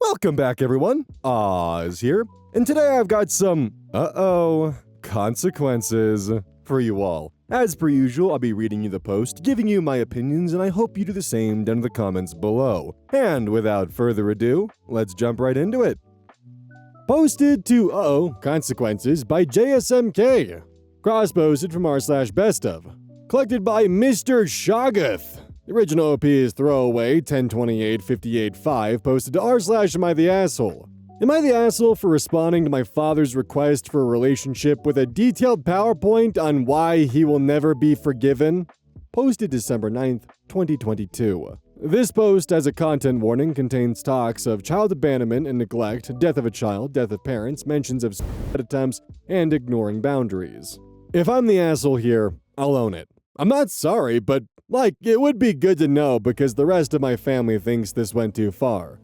Welcome back, everyone. Oz here, and today I've got some consequences for you all. As per usual, I'll be reading you the post, giving you my opinions, and I hope you do the same down in the comments below. And without further ado, let's jump right into it. Posted to UhOhConsequences by JSMK. Cross-posted from r/bestof. Collected by Mr. Shoggoth. The original OP is throwaway 10/28/58/5, posted to r/Am I the Asshole. Am I the asshole for responding to my father's request for a relationship with a detailed PowerPoint on why he will never be forgiven? Posted December 9th, 2022. This post, as a content warning, contains talks of child abandonment and neglect, death of a child, death of parents, mentions of suicide attempts, and ignoring boundaries. If I'm the asshole here, I'll own it. I'm not sorry, but it would be good to know because the rest of my family thinks this went too far.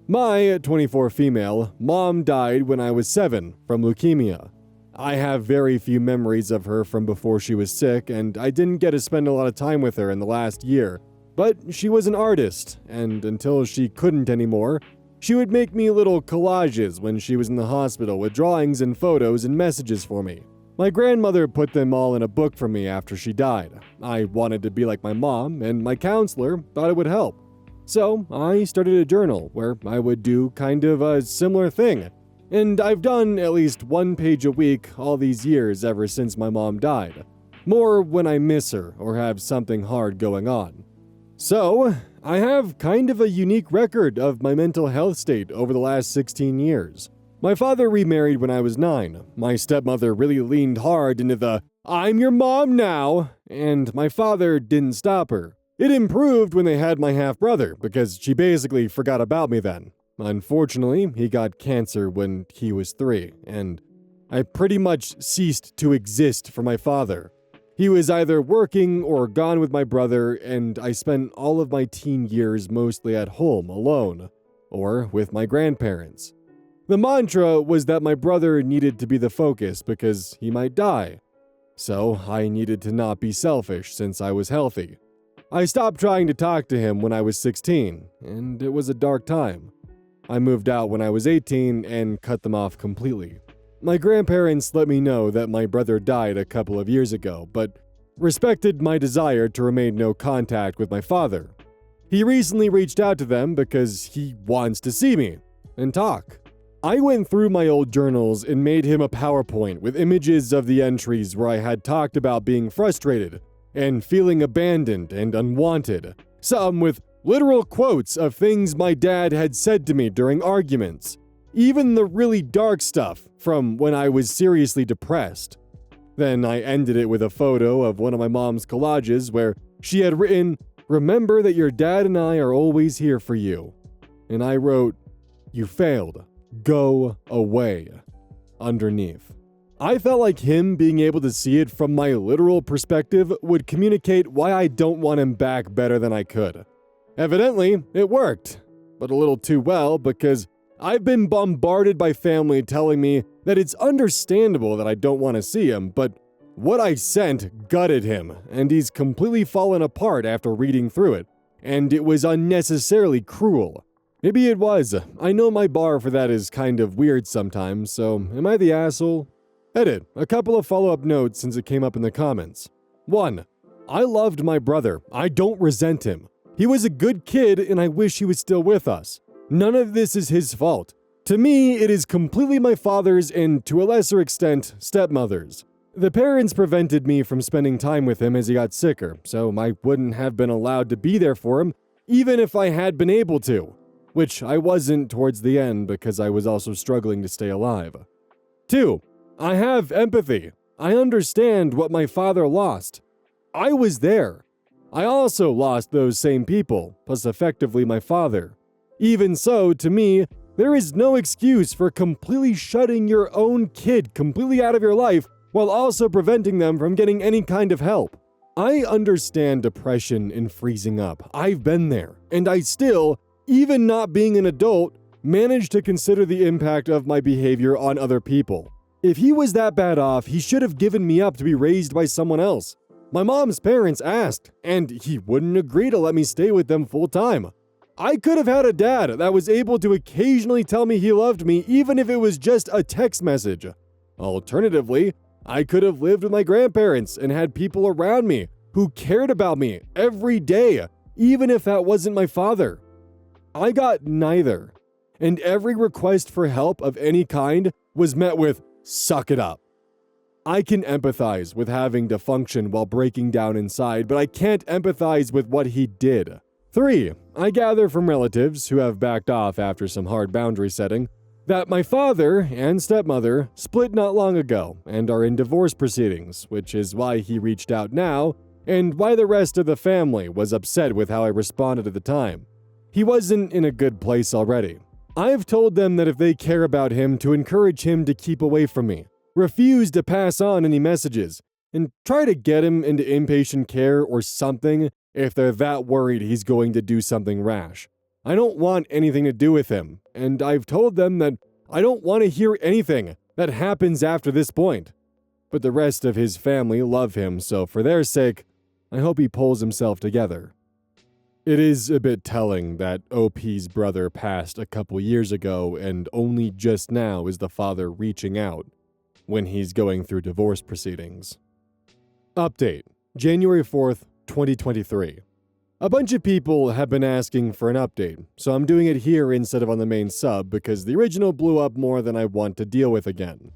My 24 female mom died when I was 7 from leukemia. I have very few memories of her from before she was sick, and I didn't get to spend a lot of time with her in the last year. But she was an artist, and until she couldn't anymore, she would make me little collages when she was in the hospital with drawings and photos and messages for me. My grandmother put them all in a book for me after she died. I wanted to be like my mom, and my counselor thought it would help. So I started a journal where I would do kind of a similar thing. And I've done at least one page a week all these years ever since my mom died. More when I miss her or have something hard going on. So I have kind of a unique record of my mental health state over the last 16 years. My father remarried when I was 9. My stepmother really leaned hard into the "I'm your mom now," and my father didn't stop her. It improved when they had my half-brother, because she basically forgot about me then. Unfortunately, he got cancer when he was 3, and I pretty much ceased to exist for my father. He was either working or gone with my brother, and I spent all of my teen years mostly at home alone, or with my grandparents. The mantra was that my brother needed to be the focus because he might die. So I needed to not be selfish since I was healthy. I stopped trying to talk to him when I was 16, and it was a dark time. I moved out when I was 18 and cut them off completely. My grandparents let me know that my brother died a couple of years ago, but respected my desire to remain no contact with my father. He recently reached out to them because he wants to see me and talk. I went through my old journals and made him a PowerPoint with images of the entries where I had talked about being frustrated and feeling abandoned and unwanted, some with literal quotes of things my dad had said to me during arguments, even the really dark stuff from when I was seriously depressed. Then I ended it with a photo of one of my mom's collages where she had written, "Remember that your dad and I are always here for you." And I wrote, "You failed. Go away," underneath. I felt like him being able to see it from my literal perspective would communicate why I don't want him back better than I could. Evidently, it worked, but a little too well because I've been bombarded by family telling me that it's understandable that I don't want to see him, but what I sent gutted him, and he's completely fallen apart after reading through it, and it was unnecessarily cruel. Maybe it was. I know my bar for that is kind of weird sometimes, so am I the asshole? Edit. A couple of follow-up notes since it came up in the comments. 1. I loved my brother. I don't resent him. He was a good kid and I wish he was still with us. None of this is his fault. To me, it is completely my father's and, to a lesser extent, stepmother's. The parents prevented me from spending time with him as he got sicker, so I wouldn't have been allowed to be there for him, even if I had been able to. Which I wasn't towards the end because I was also struggling to stay alive. 2. I have empathy. I understand what my father lost. I was there. I also lost those same people, plus effectively my father. Even so, to me, there is no excuse for completely shutting your own kid completely out of your life while also preventing them from getting any kind of help. I understand depression and freezing up. I've been there, and I still, even not being an adult, managed to consider the impact of my behavior on other people. If he was that bad off, he should have given me up to be raised by someone else. My mom's parents asked, and he wouldn't agree to let me stay with them full time. I could have had a dad that was able to occasionally tell me he loved me even if it was just a text message. Alternatively, I could have lived with my grandparents and had people around me who cared about me every day, even if that wasn't my father. I got neither, and every request for help of any kind was met with, "Suck it up." I can empathize with having to function while breaking down inside, but I can't empathize with what he did. 3. I gather from relatives who have backed off after some hard boundary setting that my father and stepmother split not long ago and are in divorce proceedings, which is why he reached out now and why the rest of the family was upset with how I responded at the time. He wasn't in a good place already. I've told them that if they care about him to encourage him to keep away from me, refuse to pass on any messages, and try to get him into inpatient care or something if they're that worried he's going to do something rash. I don't want anything to do with him, and I've told them that I don't want to hear anything that happens after this point. But the rest of his family love him, so for their sake, I hope he pulls himself together. It is a bit telling that OP's brother passed a couple years ago and only just now is the father reaching out when he's going through divorce proceedings. Update, January 4th, 2023. A bunch of people have been asking for an update, so I'm doing it here instead of on the main sub because the original blew up more than I want to deal with again.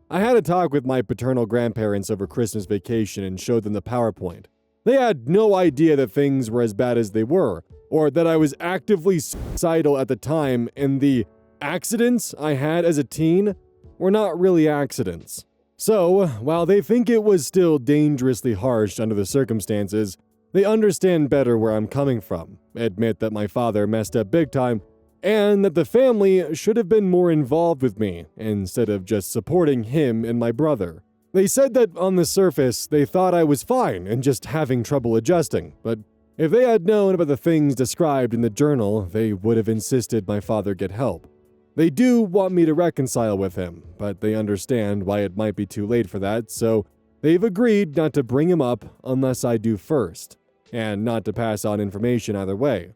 I had a talk with my paternal grandparents over Christmas vacation and showed them the PowerPoint. They had no idea that things were as bad as they were, or that I was actively suicidal at the time, and the accidents I had as a teen were not really accidents. So, while they think it was still dangerously harsh under the circumstances, they understand better where I'm coming from, admit that my father messed up big time, and that the family should have been more involved with me instead of just supporting him and my brother. They said that on the surface, they thought I was fine and just having trouble adjusting, but if they had known about the things described in the journal, they would have insisted my father get help. They do want me to reconcile with him, but they understand why it might be too late for that, so they've agreed not to bring him up unless I do first, and not to pass on information either way.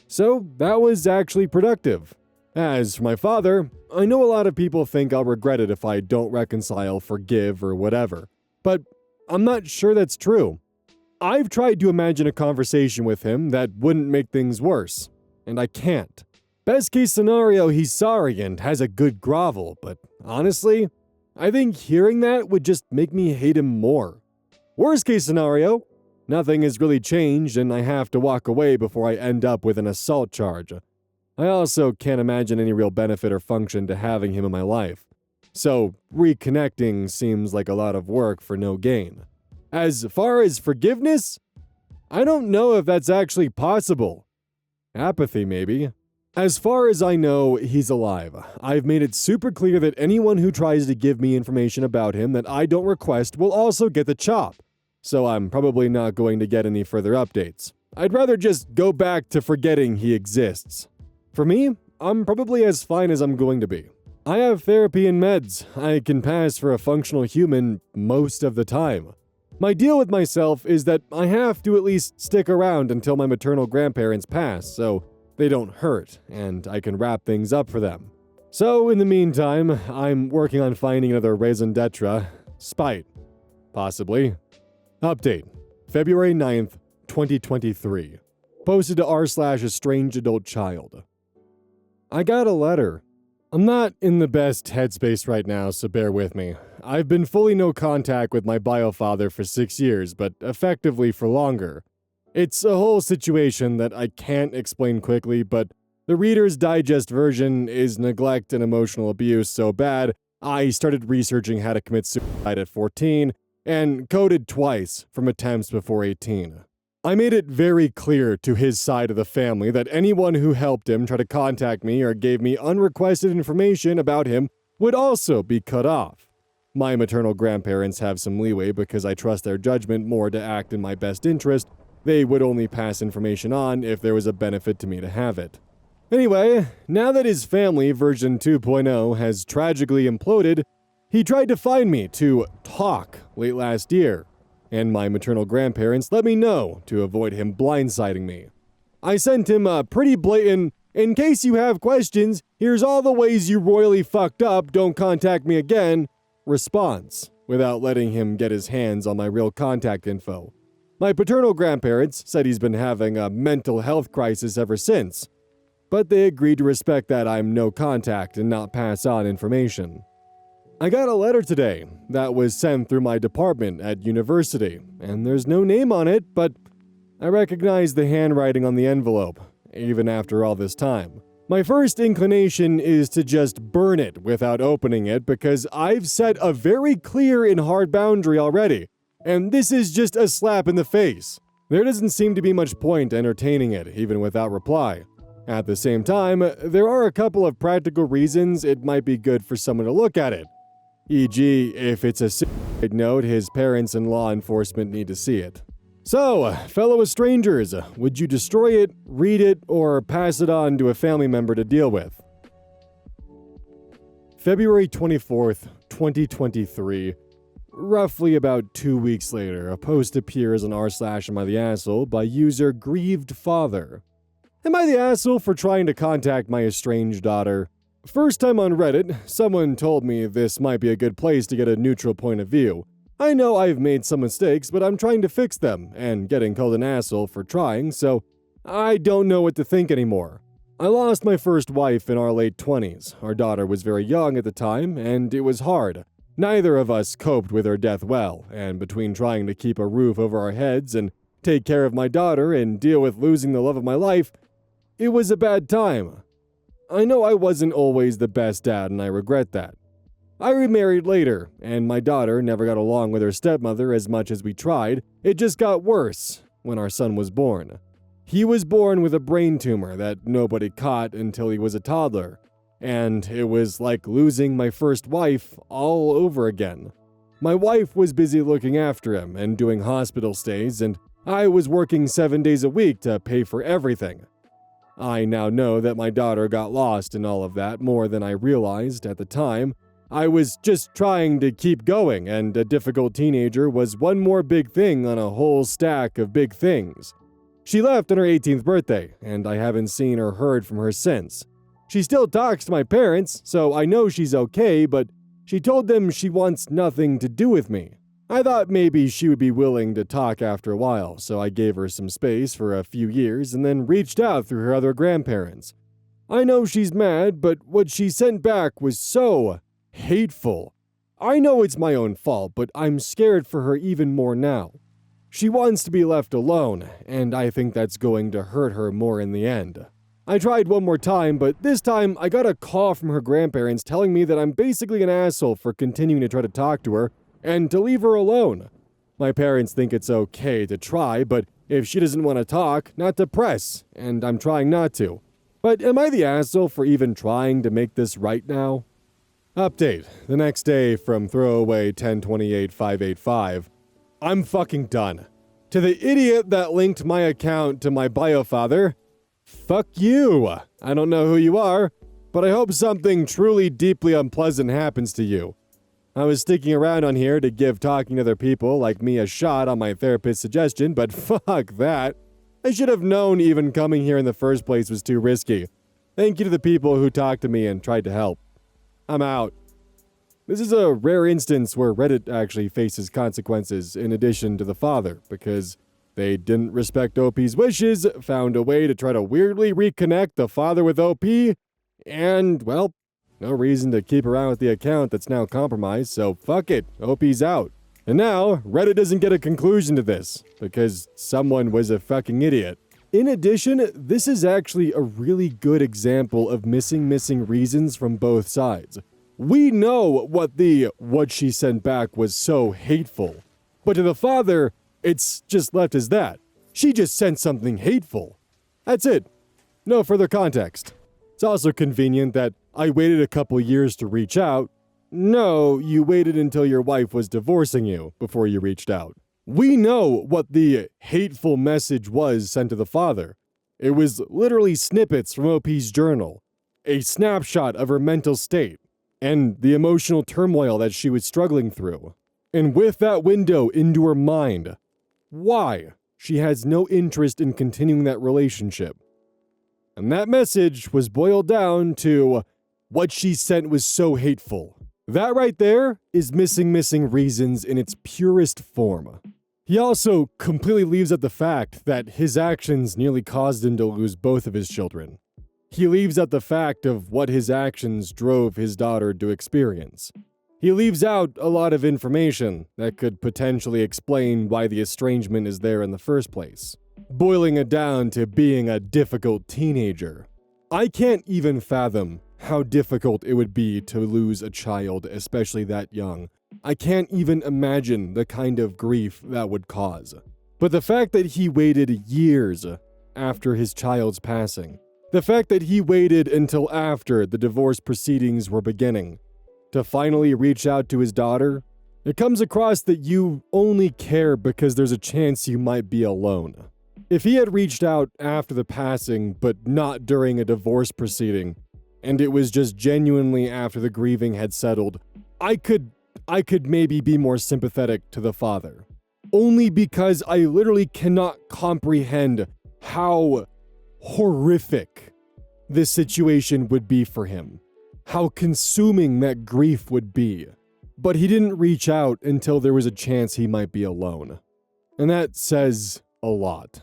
So that was actually productive. As for my father, I know a lot of people think I'll regret it if I don't reconcile, forgive, or whatever, but I'm not sure that's true. I've tried to imagine a conversation with him that wouldn't make things worse, and I can't. Best case scenario, he's sorry and has a good grovel, but honestly, I think hearing that would just make me hate him more. Worst case scenario, nothing has really changed and I have to walk away before I end up with an assault charge. I also can't imagine any real benefit or function to having him in my life. So, reconnecting seems like a lot of work for no gain. As far as forgiveness, I don't know if that's actually possible. Apathy, maybe. As far as I know, he's alive. I've made it super clear that anyone who tries to give me information about him that I don't request will also get the chop. So I'm probably not going to get any further updates. I'd rather just go back to forgetting he exists. For me, I'm probably as fine as I'm going to be. I have therapy and meds. I can pass for a functional human most of the time. My deal with myself is that I have to at least stick around until my maternal grandparents pass, so they don't hurt, and I can wrap things up for them. So, in the meantime, I'm working on finding another raison d'etre. Spite. Possibly. Update. February 9th, 2023. Posted to r/estranged adult child. I got a letter. I'm not in the best headspace right now, so bear with me. I've been fully no contact with my bio-father for 6 years, but effectively for longer. It's a whole situation that I can't explain quickly, but the Reader's Digest version is neglect and emotional abuse so bad, I started researching how to commit suicide at 14, and coded twice from attempts before 18. I made it very clear to his side of the family that anyone who helped him try to contact me or gave me unrequested information about him would also be cut off. My maternal grandparents have some leeway because I trust their judgment more to act in my best interest. They would only pass information on if there was a benefit to me to have it. Anyway, now that his family version 2.0 has tragically imploded, he tried to find me to talk late last year, and my maternal grandparents let me know to avoid him blindsiding me. I sent him a pretty blatant, "In case you have questions, here's all the ways you royally fucked up, don't contact me again," response, without letting him get his hands on my real contact info. My paternal grandparents said he's been having a mental health crisis ever since, but they agreed to respect that I'm no contact and not pass on information. I got a letter today that was sent through my department at university, and there's no name on it, but I recognize the handwriting on the envelope, even after all this time. My first inclination is to just burn it without opening it because I've set a very clear and hard boundary already, and this is just a slap in the face. There doesn't seem to be much point entertaining it, even without reply. At the same time, there are a couple of practical reasons it might be good for someone to look at it. E.g., if it's a suicide note, his parents and law enforcement need to see it. So, fellow strangers, would you destroy it, read it, or pass it on to a family member to deal with? February 24th, 2023. Roughly about 2 weeks later, a post appears on r/am_I_the_asshole by user Grieved Father. Am I the asshole for trying to contact my estranged daughter? First time on Reddit, someone told me this might be a good place to get a neutral point of view. I know I've made some mistakes, but I'm trying to fix them, and getting called an asshole for trying, so I don't know what to think anymore. I lost my first wife in our late 20s. Our daughter was very young at the time, and it was hard. Neither of us coped with her death well, and between trying to keep a roof over our heads and take care of my daughter and deal with losing the love of my life, it was a bad time. I know I wasn't always the best dad, and I regret that. I remarried later, and my daughter never got along with her stepmother as much as we tried. It just got worse when our son was born. He was born with a brain tumor that nobody caught until he was a toddler, and it was like losing my first wife all over again. My wife was busy looking after him and doing hospital stays, and I was working 7 days a week to pay for everything. I now know that my daughter got lost in all of that more than I realized at the time. I was just trying to keep going, and a difficult teenager was one more big thing on a whole stack of big things. She left on her 18th birthday, and I haven't seen or heard from her since. She still talks to my parents, so I know she's okay, but she told them she wants nothing to do with me. I thought maybe she would be willing to talk after a while, so I gave her some space for a few years and then reached out through her other grandparents. I know she's mad, but what she sent back was so hateful. I know it's my own fault, but I'm scared for her even more now. She wants to be left alone, and I think that's going to hurt her more in the end. I tried one more time, but this time I got a call from her grandparents telling me that I'm basically an asshole for continuing to try to talk to her and to leave her alone. My parents think it's okay to try, but if she doesn't want to talk, not to press, and I'm trying not to. But am I the asshole for even trying to make this right now? Update. The next day from throwaway 1028-585. I'm fucking done. To the idiot that linked my account to my biofather, fuck you. I don't know who you are, but I hope something truly deeply unpleasant happens to you. I was sticking around on here to give talking to other people like me a shot on my therapist's suggestion, but fuck that. I should have known even coming here in the first place was too risky. Thank you to the people who talked to me and tried to help. I'm out. This is a rare instance where Reddit actually faces consequences in addition to the father, because they didn't respect OP's wishes, found a way to try to weirdly reconnect the father with OP, and, well, no reason to keep around with the account that's now compromised, so fuck it, OP's out. And now, Reddit doesn't get a conclusion to this, because someone was a fucking idiot. In addition, this is actually a really good example of missing reasons from both sides. We know what she sent back was so hateful, but to the father, it's just left as that. She just sent something hateful. That's it. No further context. It's also convenient that I waited a couple years to reach out. No, you waited until your wife was divorcing you before you reached out. We know what the hateful message was sent to the father. It was literally snippets from OP's journal, a snapshot of her mental state, and the emotional turmoil that she was struggling through. And with that window into her mind, why she has no interest in continuing that relationship. And that message was boiled down to what she sent was so hateful. That right there is missing reasons in its purest form. He also completely leaves out the fact that his actions nearly caused him to lose both of his children. He leaves out the fact of what his actions drove his daughter to experience. He leaves out a lot of information that could potentially explain why the estrangement is there in the first place, boiling it down to being a difficult teenager. I can't even fathom how difficult it would be to lose a child, especially that young. I can't even imagine the kind of grief that would cause. But the fact that he waited years after his child's passing, the fact that he waited until after the divorce proceedings were beginning to finally reach out to his daughter, it comes across that you only care because there's a chance you might be alone. If he had reached out after the passing, but not during a divorce proceeding, and it was just genuinely after the grieving had settled, I could maybe be more sympathetic to the father. Only because I literally cannot comprehend how horrific this situation would be for him. How consuming that grief would be. But he didn't reach out until there was a chance he might be alone. And that says a lot.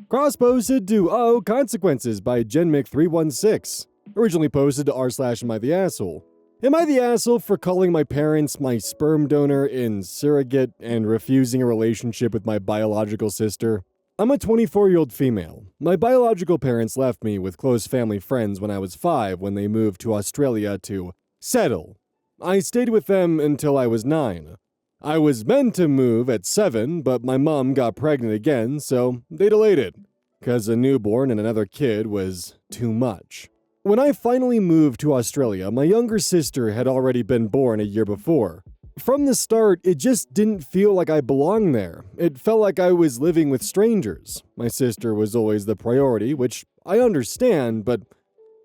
Cross-posted to UhOhConsequences by GenMick316. Originally posted to r/AmITheAsshole. Am I the asshole for calling my parents my sperm donor in surrogate and refusing a relationship with my biological sister? I'm a 24-year-old female. My biological parents left me with close family friends when I was 5 when they moved to Australia to settle. I stayed with them until I was 9. I was meant to move at 7, but my mom got pregnant again, so they delayed it, because a newborn and another kid was too much. When I finally moved to Australia, my younger sister had already been born a year before. From the start, it just didn't feel like I belonged there. It felt like I was living with strangers. My sister was always the priority, which I understand, but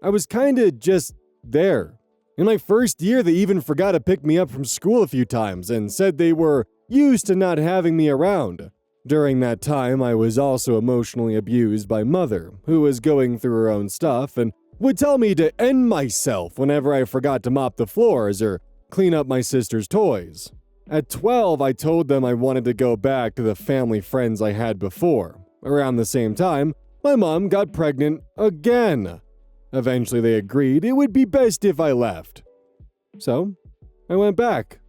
I was kinda just there. In my first year, they even forgot to pick me up from school a few times and said they were used to not having me around. During that time, I was also emotionally abused by Mother, who was going through her own stuff and would tell me to end myself whenever I forgot to mop the floors or clean up my sister's toys. At 12, I told them I wanted to go back to the family friends I had before. Around the same time, my mom got pregnant again. Eventually, they agreed it would be best if I left. So, I went back.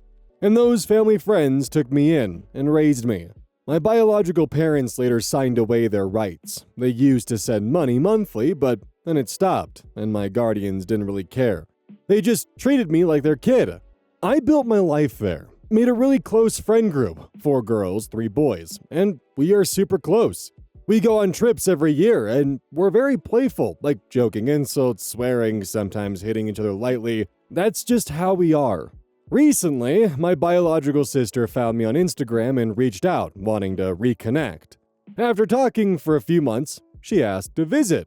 And those family friends took me in and raised me. My biological parents later signed away their rights. They used to send money monthly, but then it stopped, and my guardians didn't really care. They just treated me like their kid. I built my life there, made a really close friend group, 4 girls, 3 boys, and we are super close. We go on trips every year, and we're very playful, like joking insults, swearing, sometimes hitting each other lightly. That's just how we are. Recently, my biological sister found me on Instagram and reached out, wanting to reconnect. After talking for a few months, she asked to visit.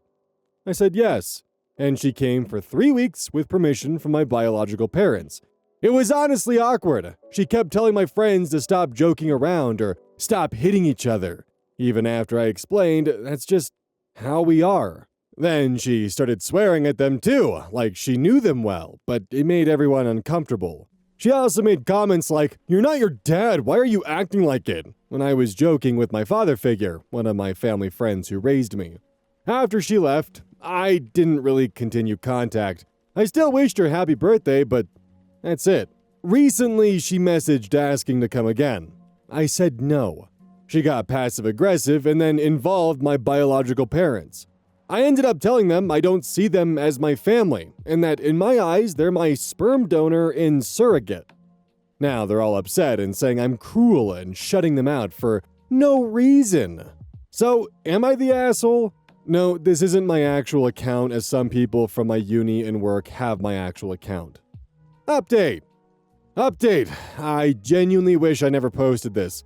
I said yes, and she came for 3 weeks with permission from my biological parents. It was honestly awkward. She kept telling my friends to stop joking around or stop hitting each other. Even after I explained, that's just how we are. Then she started swearing at them too, like she knew them well, but it made everyone uncomfortable. She also made comments like, "You're not your dad, why are you acting like it?" when I was joking with my father figure, one of my family friends who raised me. After she left, I didn't really continue contact. I still wished her happy birthday, but that's it. Recently, she messaged asking to come again. I said no. She got passive-aggressive and then involved my biological parents. I ended up telling them I don't see them as my family, and that in my eyes, they're my sperm donor in surrogate. Now they're all upset and saying I'm cruel and shutting them out for no reason. So, am I the asshole? No, this isn't my actual account, as some people from my uni and work have my actual account. Update! I genuinely wish I never posted this.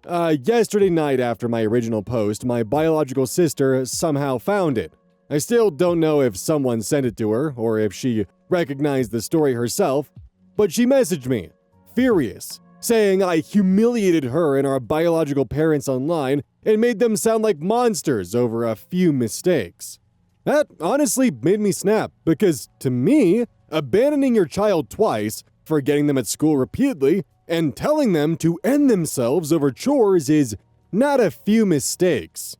Yesterday night after my original post, my biological sister somehow found it. I still don't know if someone sent it to her or if she recognized the story herself, but she messaged me, furious, saying I humiliated her and our biological parents online and made them sound like monsters over a few mistakes. That honestly made me snap, because to me, abandoning your child twice, forgetting them at school repeatedly, and telling them to end themselves over chores is not a few mistakes.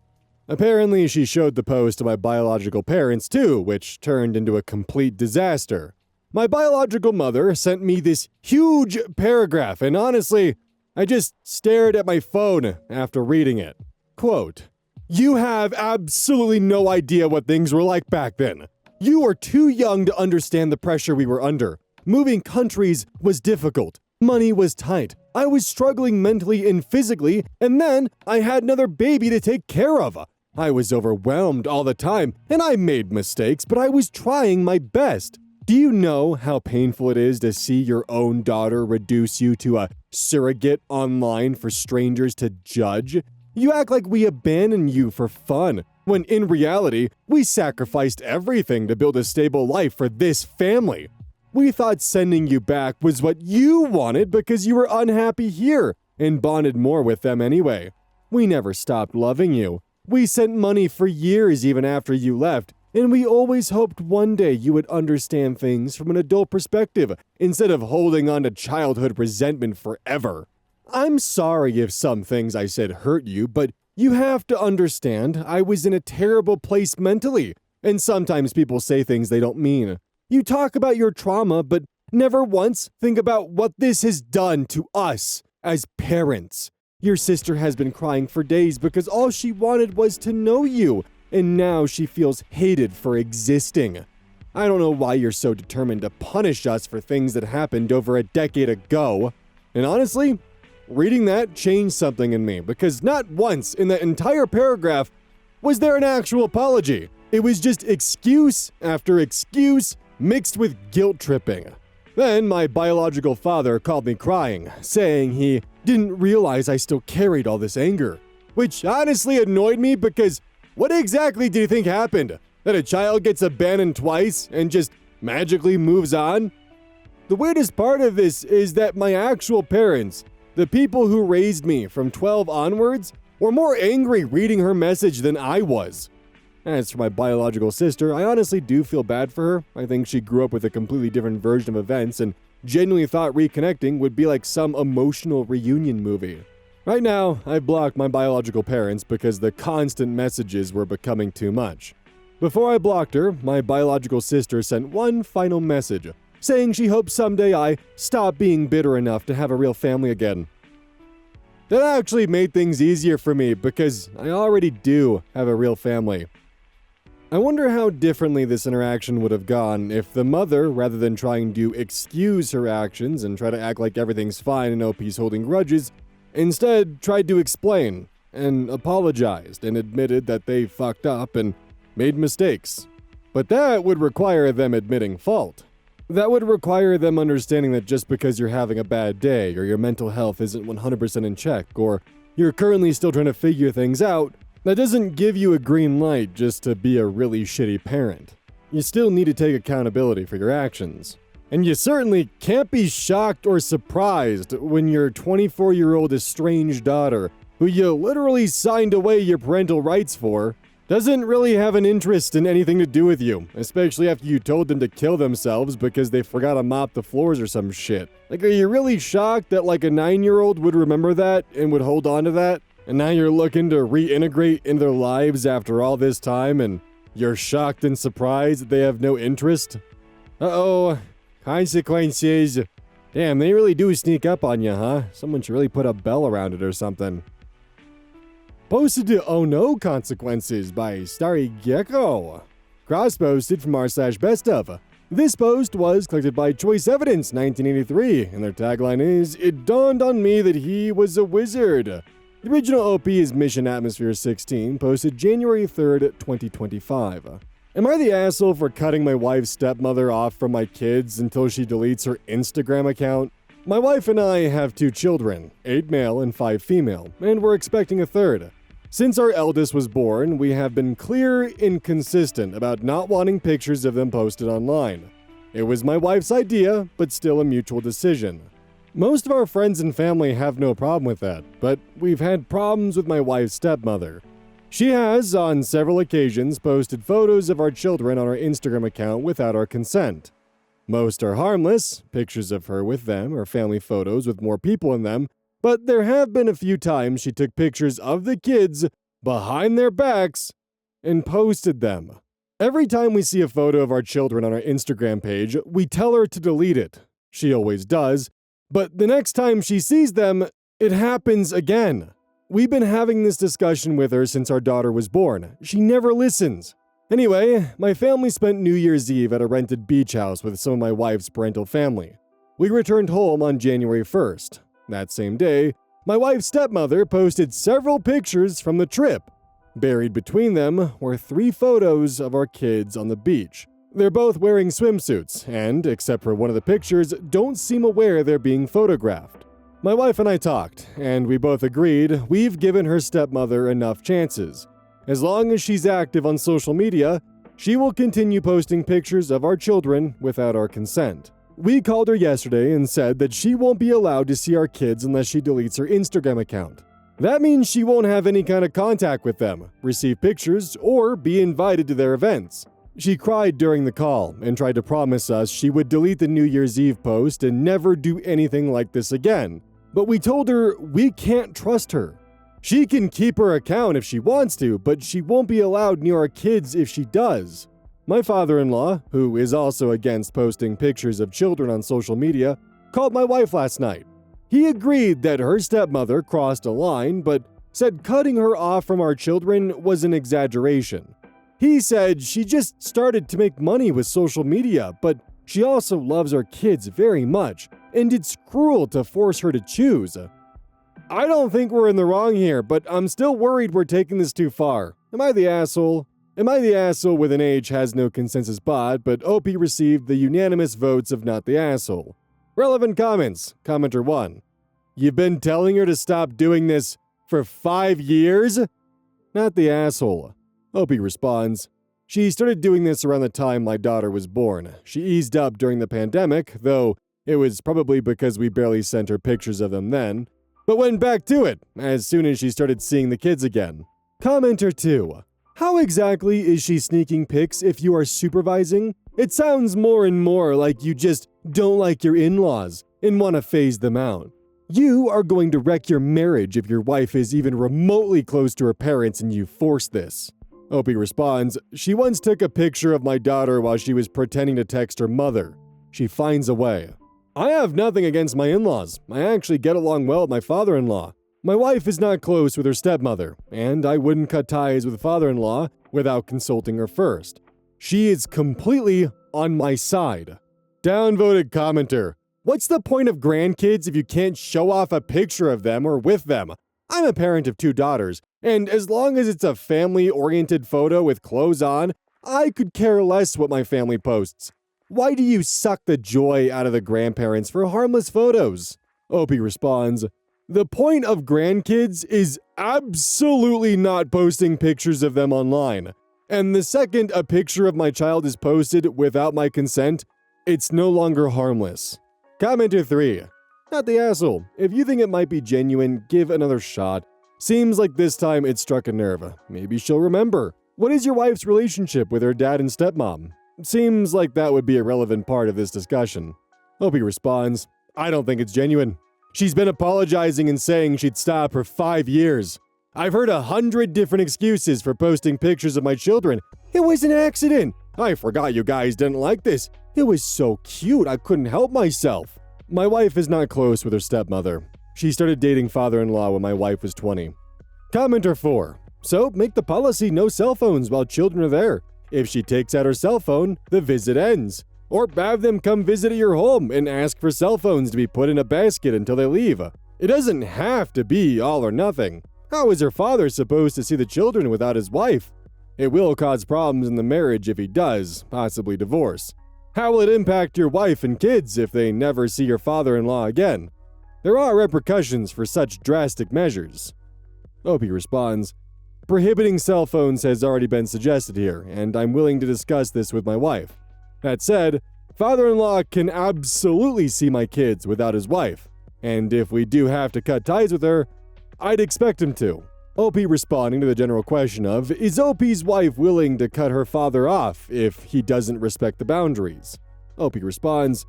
Apparently, she showed the post to my biological parents too, which turned into a complete disaster. My biological mother sent me this huge paragraph, and honestly, I just stared at my phone after reading it. Quote, "You have absolutely no idea what things were like back then. You were too young to understand the pressure we were under. Moving countries was difficult. Money was tight. I was struggling mentally and physically, and then I had another baby to take care of. I was overwhelmed all the time, and I made mistakes, but I was trying my best. Do you know how painful it is to see your own daughter reduce you to a surrogate online for strangers to judge? You act like we abandoned you for fun, when in reality, we sacrificed everything to build a stable life for this family. We thought sending you back was what you wanted because you were unhappy here and bonded more with them anyway. We never stopped loving you. We sent money for years even after you left, and we always hoped one day you would understand things from an adult perspective instead of holding on to childhood resentment forever. I'm sorry if some things I said hurt you, but you have to understand I was in a terrible place mentally, and sometimes people say things they don't mean. You talk about your trauma, but never once think about what this has done to us as parents. Your sister has been crying for days because all she wanted was to know you, and now she feels hated for existing. I don't know why you're so determined to punish us for things that happened over a decade ago. And honestly, reading that changed something in me, because not once in that entire paragraph was there an actual apology. It was just excuse after excuse mixed with guilt tripping. Then my biological father called me crying, saying he didn't realize I still carried all this anger, which honestly annoyed me because what exactly do you think happened? That a child gets abandoned twice and just magically moves on? The weirdest part of this is that my actual parents, the people who raised me from 12 onwards, were more angry reading her message than I was. As for my biological sister, I honestly do feel bad for her. I think she grew up with a completely different version of events and genuinely thought reconnecting would be like some emotional reunion movie. Right now, I've blocked my biological parents because the constant messages were becoming too much. Before I blocked her, my biological sister sent one final message, saying she hopes someday I stop being bitter enough to have a real family again. That actually made things easier for me because I already do have a real family. I wonder how differently this interaction would have gone if the mother, rather than trying to excuse her actions and try to act like everything's fine and OP's holding grudges, instead tried to explain and apologized and admitted that they fucked up and made mistakes. But that would require them admitting fault. That would require them understanding that just because you're having a bad day or your mental health isn't 100% in check or you're currently still trying to figure things out, that doesn't give you a green light just to be a really shitty parent. You still need to take accountability for your actions. And you certainly can't be shocked or surprised when your 24-year-old estranged daughter, who you literally signed away your parental rights for, doesn't really have an interest in anything to do with you, especially after you told them to kill themselves because they forgot to mop the floors or some shit. Like, are you really shocked that like a 9-year-old would remember that and would hold on to that? And now you're looking to reintegrate into their lives after all this time, and you're shocked and surprised that they have no interest? Uh-oh, consequences. Damn, they really do sneak up on you, huh? Someone should really put a bell around it or something. Posted to UhOhConsequences by Starry Gecko. Cross-posted from r/bestof. This post was collected by Choice Evidence 1983, and their tagline is, "It dawned on me that he was a wizard." The original OP is Mission Atmosphere 16, posted January 3rd, 2025. Am I the asshole for cutting my wife's stepmother off from my kids until she deletes her Instagram account? My wife and I have 2 children, 8 male and 5 female, and we're expecting a third. Since our eldest was born, we have been clear and consistent about not wanting pictures of them posted online. It was my wife's idea, but still a mutual decision. Most of our friends and family have no problem with that, but we've had problems with my wife's stepmother. She has, on several occasions, posted photos of our children on our Instagram account without our consent. Most are harmless, pictures of her with them or family photos with more people in them, but there have been a few times she took pictures of the kids behind their backs and posted them. Every time we see a photo of our children on our Instagram page, we tell her to delete it. She always does, but the next time she sees them, it happens again. We've been having this discussion with her since our daughter was born. She never listens. Anyway, my family spent New Year's Eve at a rented beach house with some of my wife's parental family. We returned home on January 1st. That same day, my wife's stepmother posted several pictures from the trip. Buried between them were 3 photos of our kids on the beach. They're both wearing swimsuits and, except for one of the pictures, don't seem aware they're being photographed. My wife and I talked, and we both agreed we've given her stepmother enough chances. As long as she's active on social media, she will continue posting pictures of our children without our consent. We called her yesterday and said that she won't be allowed to see our kids unless she deletes her Instagram account. That means she won't have any kind of contact with them, receive pictures, or be invited to their events. She cried during the call and tried to promise us she would delete the New Year's Eve post and never do anything like this again. But we told her we can't trust her. She can keep her account if she wants to, but she won't be allowed near our kids if she does. My father-in-law, who is also against posting pictures of children on social media, called my wife last night. He agreed that her stepmother crossed a line, but said cutting her off from our children was an exaggeration. He said she just started to make money with social media, but she also loves our kids very much, and it's cruel to force her to choose. I don't think we're in the wrong here, but I'm still worried we're taking this too far. Am I the asshole? Am I the asshole with an age has no consensus bot, but OP received the unanimous votes of not the asshole? Relevant comments. Commenter 1. You've been telling her to stop doing this for 5 years? Not the asshole. OP responds, she started doing this around the time my daughter was born. She eased up during the pandemic, though it was probably because we barely sent her pictures of them then, but went back to it as soon as she started seeing the kids again. Commenter 2. How exactly is she sneaking pics if you are supervising? It sounds more and more like you just don't like your in-laws and want to phase them out. You are going to wreck your marriage if your wife is even remotely close to her parents and you force this. Opie responds, she once took a picture of my daughter while she was pretending to text her mother. She finds a way. I have nothing against my in-laws. I actually get along well with my father-in-law. My wife is not close with her stepmother, and I wouldn't cut ties with father-in-law without consulting her first. She is completely on my side. Downvoted commenter. What's the point of grandkids if you can't show off a picture of them or with them? I'm a parent of 2 daughters, and as long as it's a family-oriented photo with clothes on, I could care less what my family posts. Why do you suck the joy out of the grandparents for harmless photos? Opie responds, the point of grandkids is absolutely not posting pictures of them online. And the second a picture of my child is posted without my consent, it's no longer harmless. Commenter 3. Not the asshole. If you think it might be genuine, give another shot. Seems like this time it struck a nerve. Maybe she'll remember. What is your wife's relationship with her dad and stepmom? Seems like that would be a relevant part of this discussion. Opie responds, I don't think it's genuine. She's been apologizing and saying she'd stop for 5 years. I've heard 100 different excuses for posting pictures of my children. It was an accident. I forgot you guys didn't like this. It was so cute, I couldn't help myself. My wife is not close with her stepmother. She started dating father-in-law when my wife was 20. Commenter 4. So make the policy no cell phones while children are there. If she takes out her cell phone, the visit ends. Or have them come visit at your home and ask for cell phones to be put in a basket until they leave. It doesn't have to be all or nothing. How is her father supposed to see the children without his wife? It will cause problems in the marriage if he does, possibly divorce. How will it impact your wife and kids if they never see your father-in-law again? There are repercussions for such drastic measures. Opie responds, prohibiting cell phones has already been suggested here, and I'm willing to discuss this with my wife. That said, father-in-law can absolutely see my kids without his wife. And if we do have to cut ties with her, I'd expect him to. OP responding to the general question of, is OP's wife willing to cut her father off if he doesn't respect the boundaries? OP responds,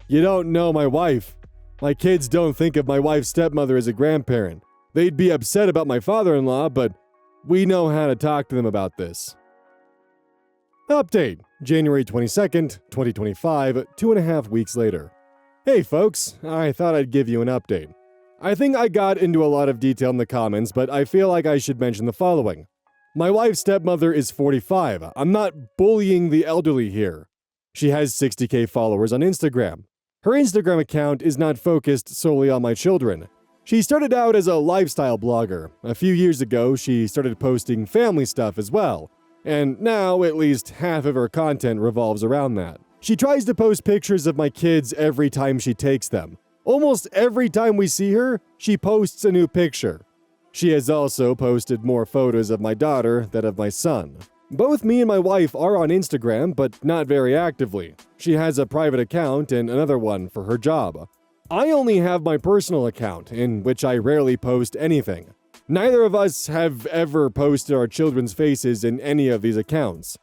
you don't know my wife. My kids don't think of my wife's stepmother as a grandparent. They'd be upset about my father-in-law, but we know how to talk to them about this. Update, January 22nd, 2025, 2.5 weeks later. Hey folks, I thought I'd give you an update. I think I got into a lot of detail in the comments, but I feel like I should mention the following. My wife's stepmother is 45. I'm not bullying the elderly here. She has 60K followers on Instagram. Her Instagram account is not focused solely on my children. She started out as a lifestyle blogger. A few years ago, she started posting family stuff as well. And now, at least half of her content revolves around that. She tries to post pictures of my kids every time she takes them. Almost every time we see her, she posts a new picture. She has also posted more photos of my daughter than of my son. Both me and my wife are on Instagram, but not very actively. She has a private account and another one for her job. I only have my personal account, in which I rarely post anything. Neither of us have ever posted our children's faces in any of these accounts.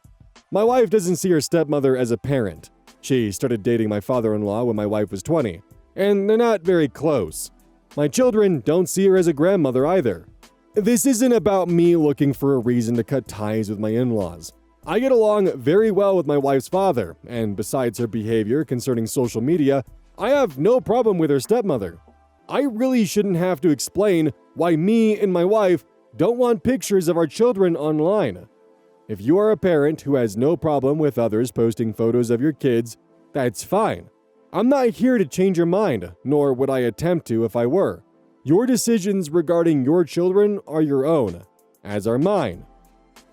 My wife doesn't see her stepmother as a parent. She started dating my father-in-law when my wife was 20, and they're not very close. My children don't see her as a grandmother either. This isn't about me looking for a reason to cut ties with my in-laws. I get along very well with my wife's father, and besides her behavior concerning social media, I have no problem with her stepmother. I really shouldn't have to explain why me and my wife don't want pictures of our children online. If you are a parent who has no problem with others posting photos of your kids, that's fine. I'm not here to change your mind, nor would I attempt to if I were. Your decisions regarding your children are your own, as are mine.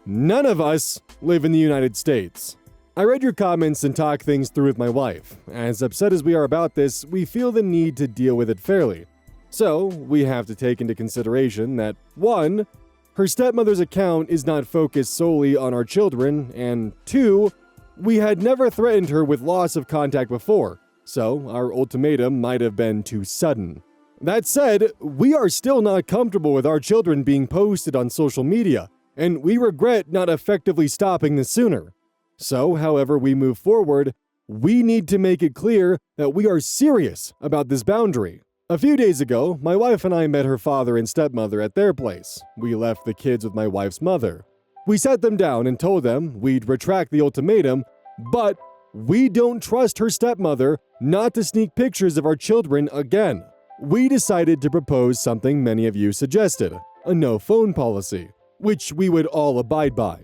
None of us live in the United States. I read your comments and talked things through with my wife. As upset as we are about this, we feel the need to deal with it fairly. So, we have to take into consideration that 1. Her stepmother's account is not focused solely on our children, and 2. We had never threatened her with loss of contact before, so our ultimatum might have been too sudden. That said, we are still not comfortable with our children being posted on social media, and we regret not effectively stopping this sooner. So, however we move forward, we need to make it clear that we are serious about this boundary. A few days ago, my wife and I met her father and stepmother at their place. We left the kids with my wife's mother. We sat them down and told them we'd retract the ultimatum, but we don't trust her stepmother not to sneak pictures of our children again. We decided to propose something many of you suggested, a no-phone policy, which we would all abide by.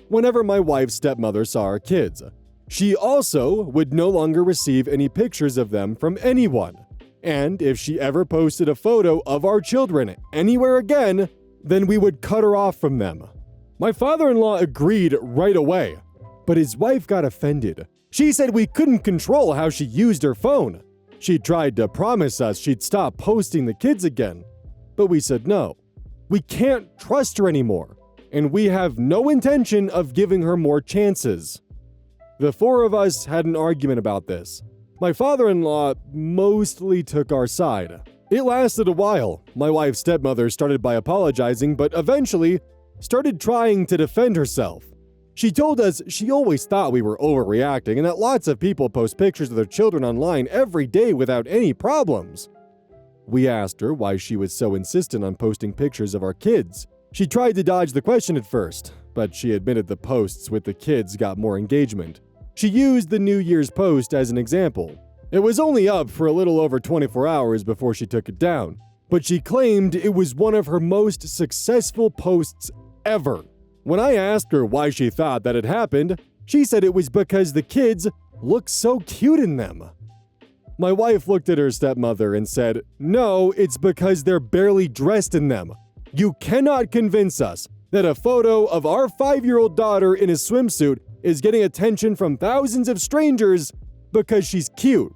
Whenever my wife's stepmother saw our kids, she also would no longer receive any pictures of them from anyone. And if she ever posted a photo of our children anywhere again, then we would cut her off from them. My father-in-law agreed right away, but his wife got offended. She said we couldn't control how she used her phone. She tried to promise us she'd stop posting the kids again, but we said no. We can't trust her anymore, and we have no intention of giving her more chances. The 4 of us had an argument about this. My father-in-law mostly took our side. It lasted a while. My wife's stepmother started by apologizing, but eventually started trying to defend herself. She told us she always thought we were overreacting and that lots of people post pictures of their children online every day without any problems. We asked her why she was so insistent on posting pictures of our kids. She tried to dodge the question at first, but she admitted the posts with the kids got more engagement. She used the New Year's post as an example. It was only up for a little over 24 hours before she took it down, but she claimed it was one of her most successful posts ever. When I asked her why she thought that had happened, she said it was because the kids look so cute in them. My wife looked at her stepmother and said, "No, it's because they're barely dressed in them. You cannot convince us that a photo of our 5-year-old daughter in a swimsuit is getting attention from thousands of strangers because she's cute.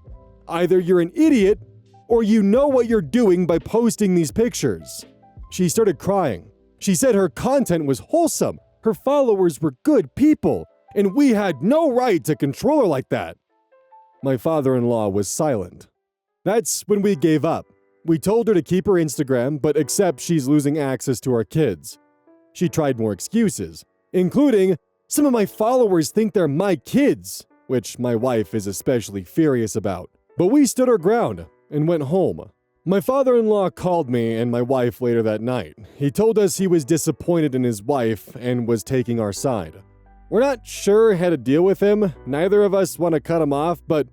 Either you're an idiot or you know what you're doing by posting these pictures." She started crying. She said her content was wholesome, her followers were good people, and we had no right to control her like that. My father-in-law was silent. That's when we gave up. We told her to keep her Instagram, but accept she's losing access to our kids. She tried more excuses, including, "Some of my followers think they're my kids," which my wife is especially furious about. But we stood our ground and went home. My father-in-law called me and my wife later that night. He told us he was disappointed in his wife and was taking our side. We're not sure how to deal with him. Neither of us want to cut him off, but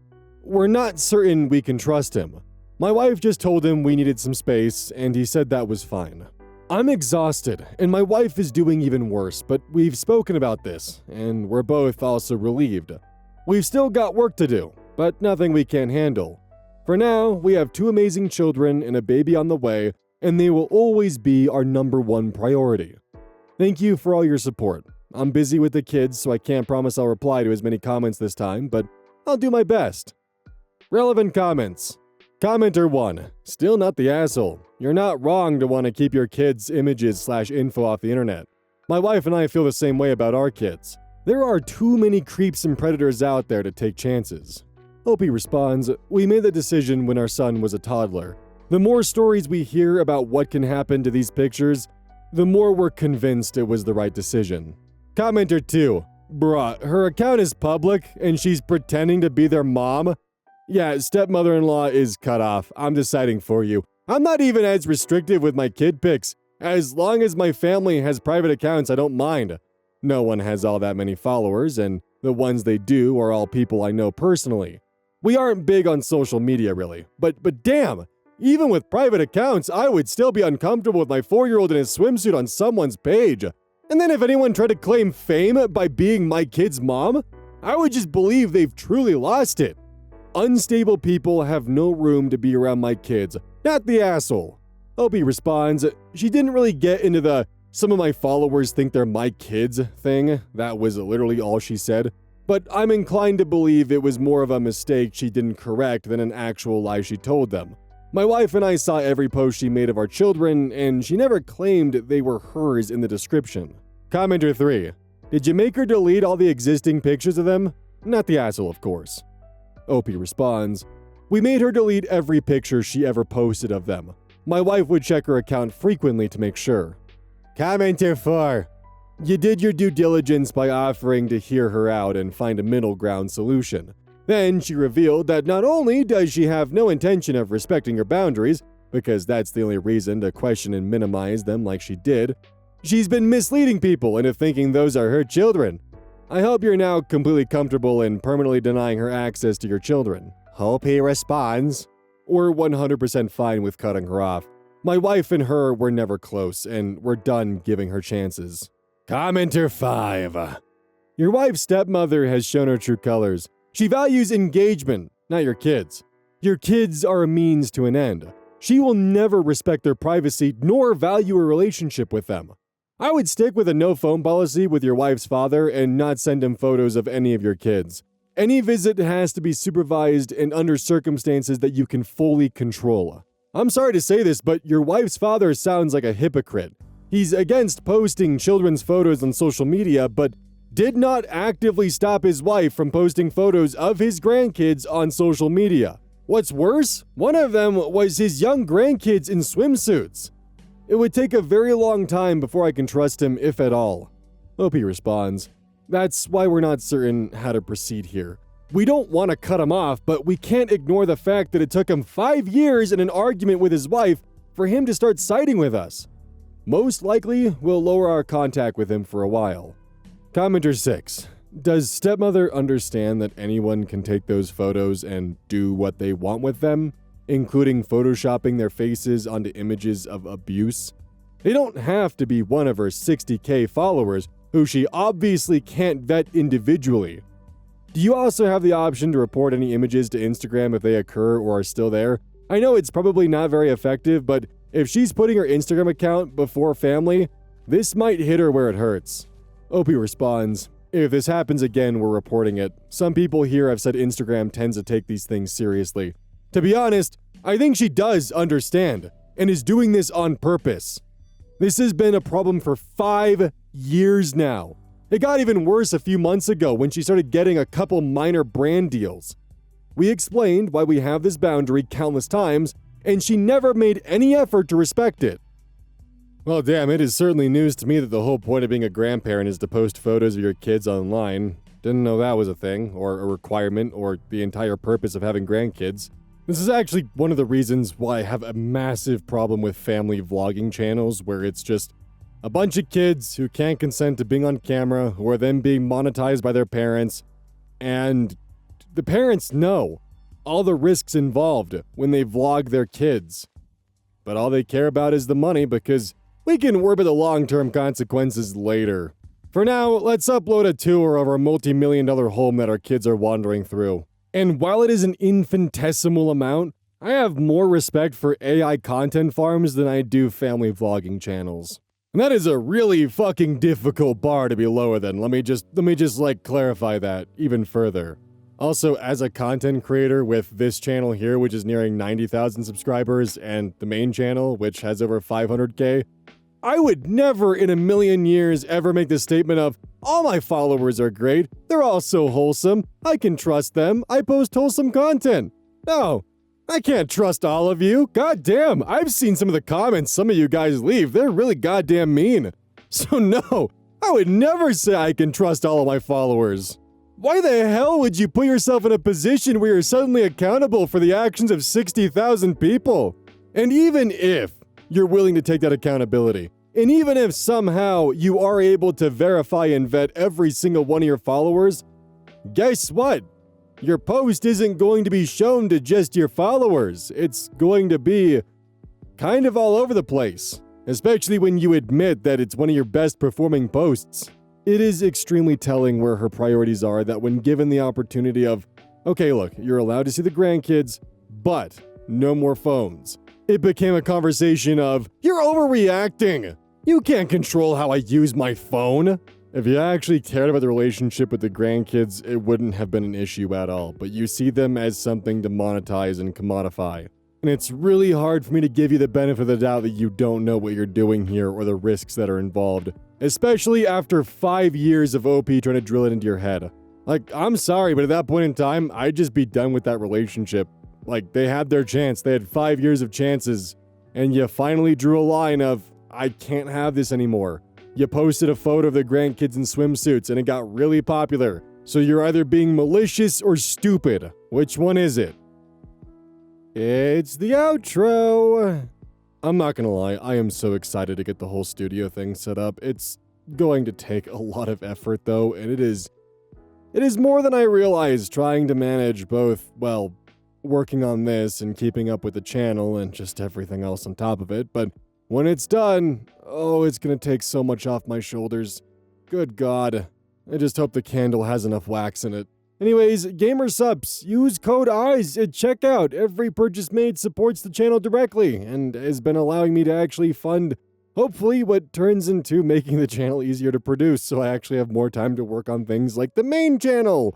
we're not certain we can trust him. My wife just told him we needed some space, and he said that was fine. I'm exhausted, and my wife is doing even worse, but we've spoken about this, and we're both also relieved. We've still got work to do, but nothing we can't handle. For now, we have 2 amazing children and a baby on the way, and they will always be our #1 priority. Thank you for all your support. I'm busy with the kids, so I can't promise I'll reply to as many comments this time, but I'll do my best. Relevant comments. Commenter 1. Still not the asshole. You're not wrong to want to keep your kids' images/info off the internet. My wife and I feel the same way about our kids. There are too many creeps and predators out there to take chances. Opie responds, "We made the decision when our son was a toddler. The more stories we hear about what can happen to these pictures, the more we're convinced it was the right decision." Commenter 2. Bruh, her account is public and she's pretending to be their mom? Yeah, stepmother-in-law is cut off. I'm deciding for you. I'm not even as restrictive with my kid pics. As long as my family has private accounts, I don't mind. No one has all that many followers, and the ones they do are all people I know personally. We aren't big on social media, really. But damn, even with private accounts, I would still be uncomfortable with my 4-year-old in a swimsuit on someone's page. And then if anyone tried to claim fame by being my kid's mom, I would just believe they've truly lost it. Unstable people have no room to be around my kids, not the asshole. Opie responds, "She didn't really get into the 'some of my followers think they're my kids' thing." That was literally all she said. But I'm inclined to believe it was more of a mistake she didn't correct than an actual lie she told them. My wife and I saw every post she made of our children, and she never claimed they were hers in the description. Commenter 3. Did you make her delete all the existing pictures of them? Not the asshole, of course. Opie responds, "We made her delete every picture she ever posted of them. My wife would check her account frequently to make sure." Commenter 4. You did your due diligence by offering to hear her out and find a middle ground solution. Then she revealed that not only does she have no intention of respecting your boundaries, because that's the only reason to question and minimize them like she did, she's been misleading people into thinking those are her children. I hope you're now completely comfortable in permanently denying her access to your children. Hope he responds. We're 100% fine with cutting her off. My wife and her were never close, and we're done giving her chances. Commenter 5. Your wife's stepmother has shown her true colors. She values engagement, not your kids. Your kids are a means to an end. She will never respect their privacy nor value a relationship with them. I would stick with a no-phone policy with your wife's father and not send him photos of any of your kids. Any visit has to be supervised and under circumstances that you can fully control. I'm sorry to say this, but your wife's father sounds like a hypocrite. He's against posting children's photos on social media, but did not actively stop his wife from posting photos of his grandkids on social media. What's worse, one of them was his young grandkids in swimsuits. It would take a very long time before I can trust him, if at all. Opie responds, "That's why we're not certain how to proceed here. We don't want to cut him off, but we can't ignore the fact that it took him 5 years in an argument with his wife for him to start siding with us. Most likely, we'll lower our contact with him for a while." Commenter 6. Does stepmother understand that anyone can take those photos and do what they want with them, including photoshopping their faces onto images of abuse? They don't have to be one of her 60K followers, who she obviously can't vet individually. Do you also have the option to report any images to Instagram if they occur or are still there? I know it's probably not very effective, but if she's putting her Instagram account before family, this might hit her where it hurts. Opie responds, "If this happens again, we're reporting it. Some people here have said Instagram tends to take these things seriously. To be honest, I think she does understand and is doing this on purpose. This has been a problem for 5 years now. It got even worse a few months ago when she started getting a couple minor brand deals. We explained why we have this boundary countless times, and she never made any effort to respect it. Well, damn, it is certainly news to me that the whole point of being a grandparent is to post photos of your kids online. Didn't know that was a thing, or a requirement, or the entire purpose of having grandkids. This is actually one of the reasons why I have a massive problem with family vlogging channels, where it's just a bunch of kids who can't consent to being on camera, who are then being monetized by their parents, and the parents know all the risks involved when they vlog their kids. But all they care about is the money, because we can worry about the long-term consequences later. For now, let's upload a tour of our multi-million-dollar home that our kids are wandering through. And while it is an infinitesimal amount, I have more respect for AI content farms than I do family vlogging channels. And that is a really fucking difficult bar to be lower than. Let me just clarify that even further. Also, as a content creator with this channel here, which is nearing 90,000 subscribers, and the main channel, which has over 500k, I would never in a million years ever make the statement of, all my followers are great, they're all so wholesome, I can trust them, I post wholesome content. No, I can't trust all of you. God damn, I've seen some of the comments some of you guys leave, they're really goddamn mean. So no, I would never say I can trust all of my followers. Why the hell would you put yourself in a position where you're suddenly accountable for the actions of 60,000 people? And even if you're willing to take that accountability, and even if somehow you are able to verify and vet every single one of your followers, guess what? Your post isn't going to be shown to just your followers. It's going to be kind of all over the place, especially when you admit that it's one of your best performing posts. It is extremely telling where her priorities are, that when given the opportunity of, okay, look, you're allowed to see the grandkids, but no more phones, it became a conversation of, you're overreacting. You can't control how I use my phone. If you actually cared about the relationship with the grandkids, it wouldn't have been an issue at all, but you see them as something to monetize and commodify. And it's really hard for me to give you the benefit of the doubt that you don't know what you're doing here or the risks that are involved, especially after 5 years of OP trying to drill it into your head. Like, I'm sorry, but at that point in time, I'd just be done with that relationship. Like, they had their chance. They had 5 years of chances, and you finally drew a line of, I can't have this anymore. You posted a photo of the grandkids in swimsuits, and it got really popular. So you're either being malicious or stupid. Which one is it? It's the outro. I'm not gonna lie, I am so excited to get the whole studio thing set up. It's going to take a lot of effort though, and it is more than I realized, trying to manage both, well, working on this and keeping up with the channel and just everything else on top of it, but when it's done, oh, it's gonna take so much off my shoulders. Good God. I just hope the candle has enough wax in it. Anyways, gamer subs, use code EYES at checkout. Every purchase made supports the channel directly and has been allowing me to actually fund, hopefully, what turns into making the channel easier to produce, so I actually have more time to work on things like the main channel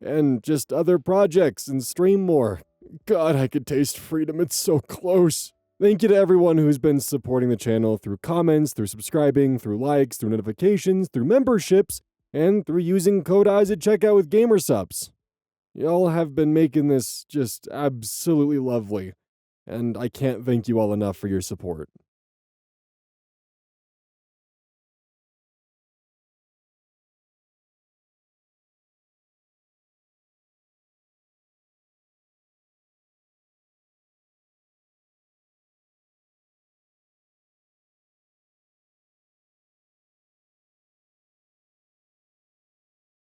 and just other projects and stream more. God, I could taste freedom. It's so close. Thank you to everyone who's been supporting the channel through comments, through subscribing, through likes, through notifications, through memberships, and through using code EYES at checkout with gamer subs. Y'all have been making this just absolutely lovely, and I can't thank you all enough for your support.